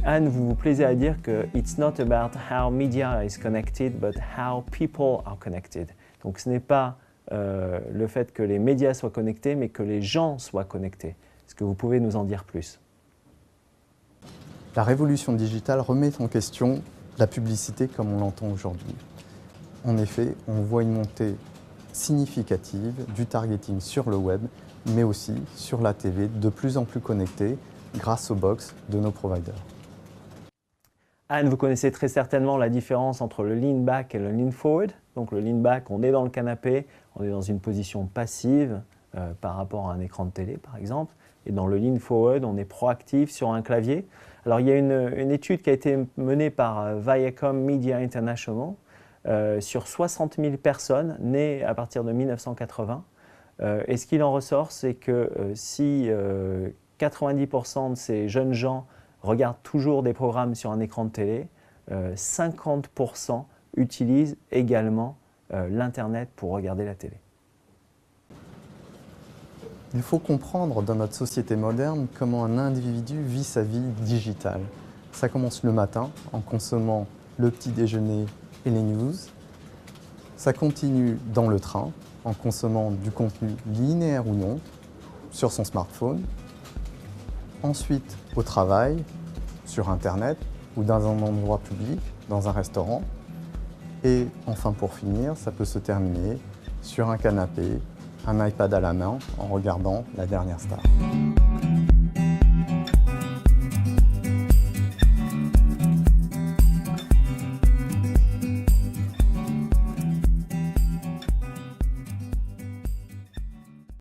Anne, vous vous plaisez à dire que it's not about how media is connected, but how people are connected. Donc ce n'est pas le fait que les médias soient connectés, mais que les gens soient connectés. Est-ce que vous pouvez nous en dire plus? La révolution digitale remet en question la publicité comme on l'entend aujourd'hui. En effet, on voit une montée significative du targeting sur le web, mais aussi sur la TV, de plus en plus connectée grâce aux box de nos providers. Anne, vous connaissez très certainement la différence entre le lean back et le lean forward. Donc le lean back, on est dans le canapé, on est dans une position passive par rapport à un écran de télé par exemple. Et dans le lean forward, on est proactif sur un clavier. Alors il y a une étude qui a été menée par Viacom Media International sur 60 000 personnes nées à partir de 1980. Et ce qu'il en ressort, c'est que si 90% de ces jeunes gens regardent toujours des programmes sur un écran de télé, 50% utilisent également l'Internet pour regarder la télé. Il faut comprendre dans notre société moderne comment un individu vit sa vie digitale. Ça commence le matin en consommant le petit déjeuner et les news. Ça continue dans le train en consommant du contenu linéaire ou non sur son smartphone. Ensuite au travail, sur Internet ou dans un endroit public, dans un restaurant. Et enfin pour finir, ça peut se terminer sur un canapé, un iPad à la main en regardant la dernière star.